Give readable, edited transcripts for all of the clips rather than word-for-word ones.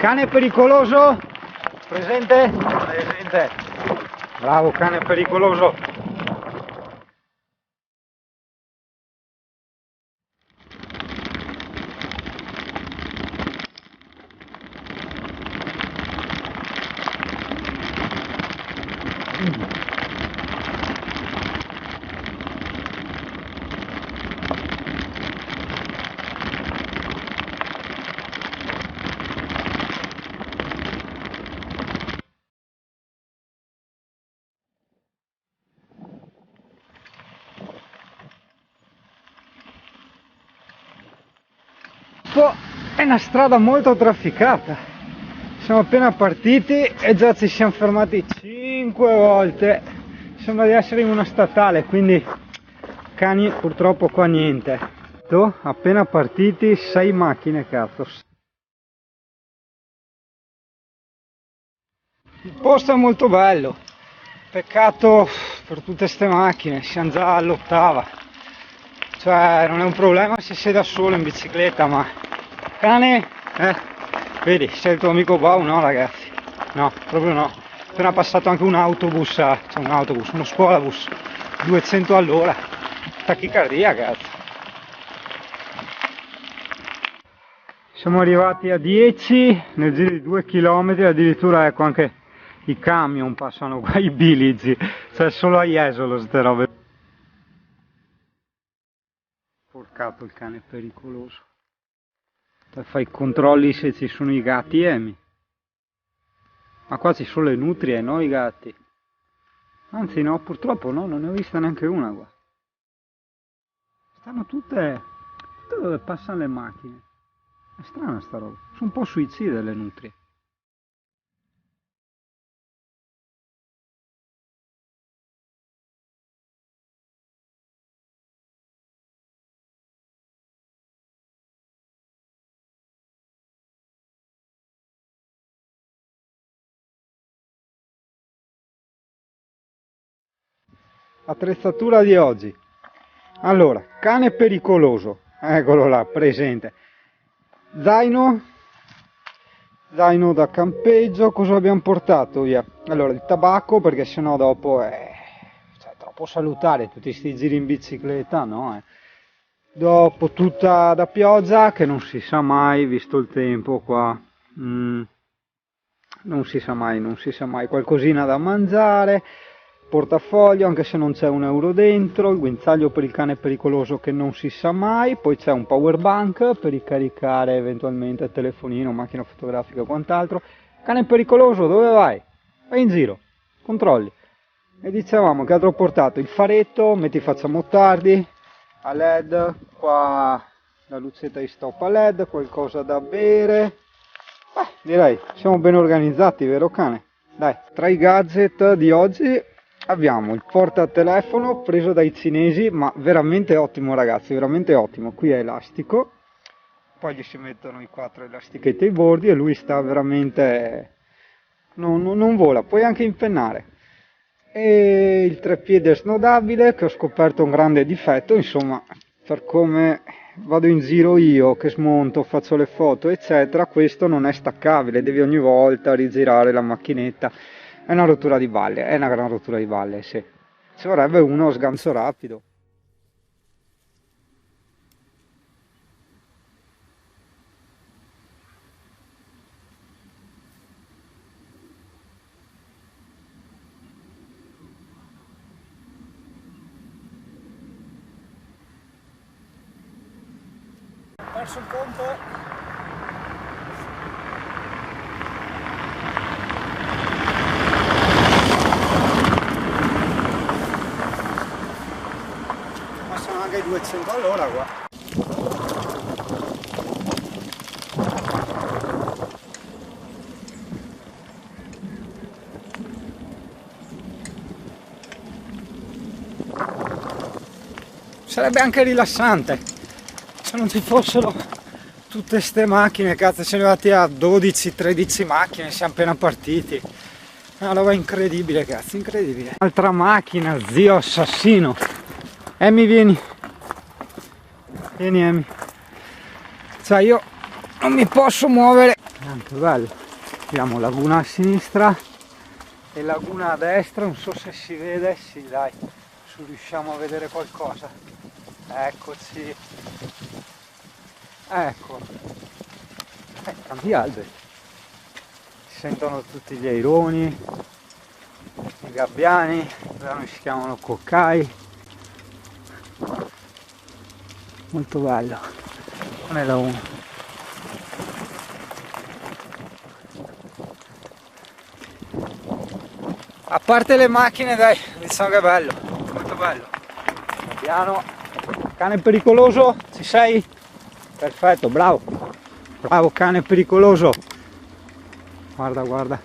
Cane pericoloso? Presente? Presente. Bravo, cane pericoloso. È una strada molto trafficata, siamo appena partiti e già ci siamo fermati 5 volte, sembra di essere in una statale, quindi cani purtroppo qua niente. Appena partiti 6 macchine, cazzo. Il posto è molto bello, peccato per tutte ste macchine, siamo già all'8ª, cioè non è un problema se sei da solo in bicicletta, ma cane, vedi, sei il tuo amico Bau? No ragazzi, no, proprio no. Appena passato anche un autobus, uno scuolabus, 200 all'ora, tachicardia, cazzo. Siamo arrivati a 10 nel giro di 2 km, addirittura ecco anche i camion passano qua, i bilizi, cioè solo a Jesolo ste robe. Porcato il cane è pericoloso. Fai i controlli se ci sono i gatti, Emi. Ma qua ci sono le nutrie, no i gatti. Anzi no, purtroppo no, non ne ho vista neanche una qua. Stanno tutte dove passano le macchine. È strana sta roba, sono un po' suicide le nutrie. Attrezzatura di oggi. Allora, cane pericoloso, eccolo là, presente. Zaino da campeggio, cosa abbiamo portato via? Allora, il tabacco, perché sennò dopo è troppo salutare, tutti questi giri in bicicletta, no? Dopo tutta da pioggia, che non si sa mai, visto il tempo qua, non si sa mai, qualcosina da mangiare, portafoglio, anche se non c'è un euro dentro, il guinzaglio per il cane pericoloso che non si sa mai, poi c'è un power bank per ricaricare eventualmente il telefonino, macchina fotografica o quant'altro. Cane pericoloso, dove vai? Vai in giro, controlli. E dicevamo che altro ho portato? Il faretto, metti facciamo tardi, a LED, qua la lucetta di stop a LED, qualcosa da bere. Direi, siamo ben organizzati, vero cane? Dai, tra i gadget di oggi abbiamo il portatelefono preso dai cinesi, ma veramente ottimo ragazzi, veramente ottimo. Qui è elastico, poi gli si mettono i 4 elastichetti ai bordi e lui sta veramente... non vola, puoi anche impennare. E il treppiede snodabile, che ho scoperto un grande difetto, insomma, per come vado in giro io, che smonto, faccio le foto eccetera, questo non è staccabile, devi ogni volta rigirare la macchinetta. È una rottura di balle, è una gran rottura di balle, sì. Ci vorrebbe uno sgancio rapido. Ho perso il conto. Anche 200 all'ora qua. Sarebbe anche rilassante se non ci fossero tutte ste macchine, cazzo, siamo arrivati a 12-13 macchine, siamo appena partiti. Una roba incredibile, cazzo, incredibile. Altra macchina, zio assassino. Emi, vieni. Vieni Emi. Cioè io non mi posso muovere. anche bello. Abbiamo laguna a sinistra e laguna a destra, non so se si vede, sì dai, se riusciamo a vedere qualcosa. Eccoci, ecco, tanti alberi, si sentono tutti gli aironi, i gabbiani, da noi si chiamano coccai, molto bello. Non è da uno. A parte le macchine, dai, diciamo che è bello, molto bello. Piano, cane pericoloso, ci sei? Perfetto, bravo, bravo cane pericoloso. Guarda, guarda,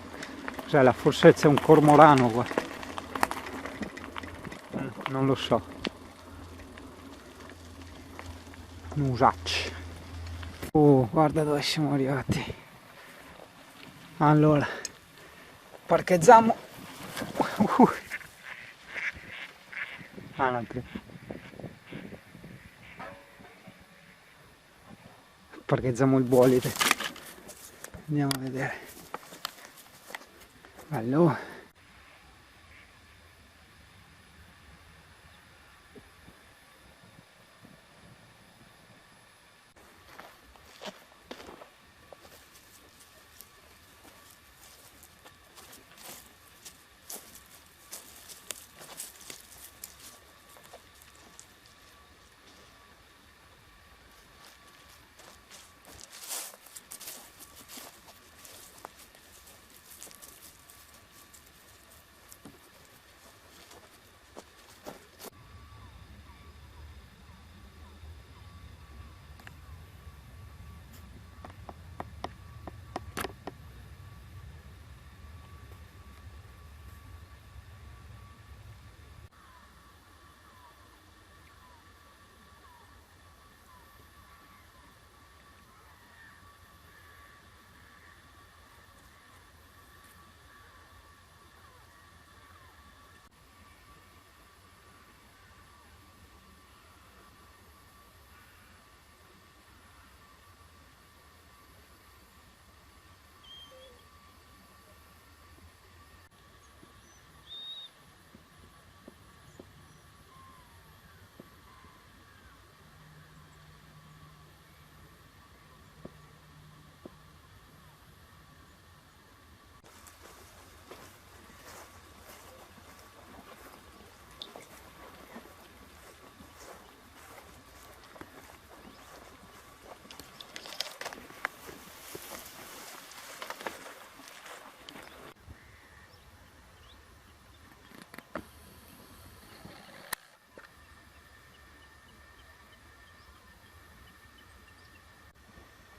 cos'è là? Forse c'è un cormorano qua. Non lo so. Musacci. Oh, guarda dove siamo arrivati. Allora, parcheggiamo. Ah, no, parcheggiamo il bolide. Andiamo a vedere. Allora.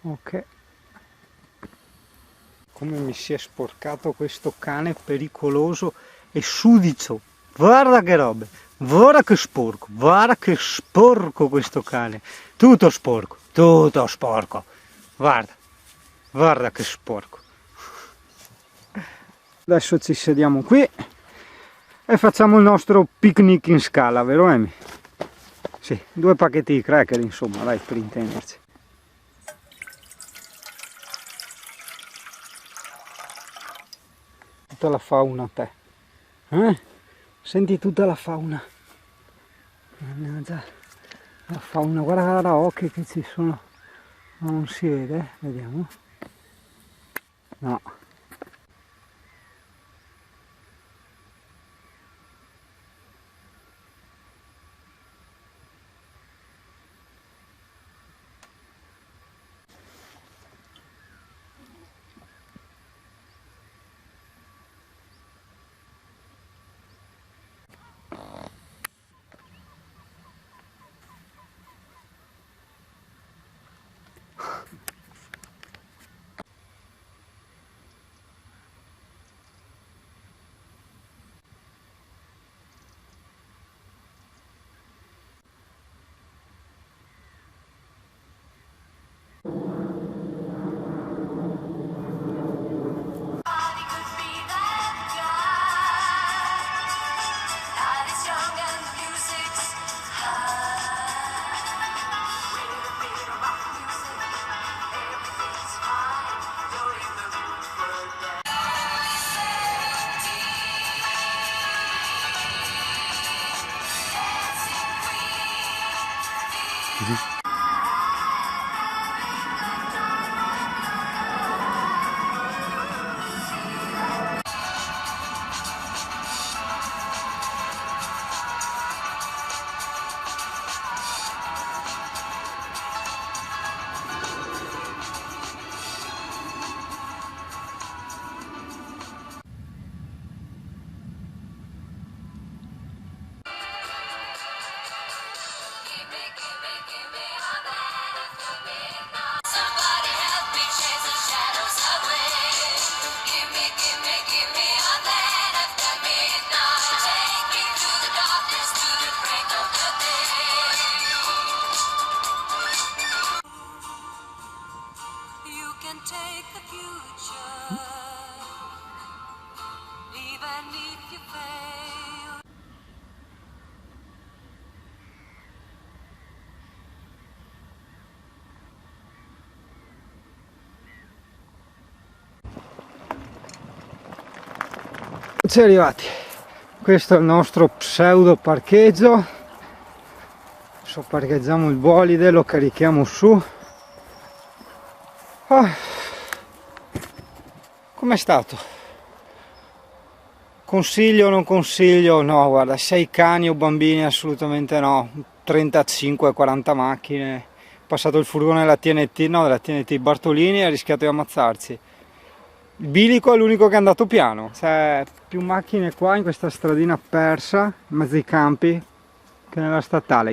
Ok, come mi si è sporcato questo cane pericoloso e sudicio. Guarda che robe, guarda che sporco questo cane. Tutto sporco. Guarda, guarda che sporco. Adesso ci sediamo qui e facciamo il nostro picnic in scala, vero Emi? Sì, 2 pacchetti di cracker insomma, dai, per intenderci. Tutta la fauna te, senti tutta la fauna, mannaggia, la fauna, guarda da occhi che ci sono, non si vede, vediamo, no, Take the future, even if you fail. Ci arrivati, questo è il nostro pseudo parcheggio. Adesso parcheggiamo il bolide, lo carichiamo su. Com'è stato? Consiglio o non consiglio? No, guarda, 6 cani o bambini assolutamente no. 35-40 macchine. Passato il furgone della TNT, no, della TNT Bartolini, ha rischiato di ammazzarsi. Il bilico è l'unico che è andato piano, c'è più macchine qua in questa stradina persa, in mezzo ai campi, che nella statale.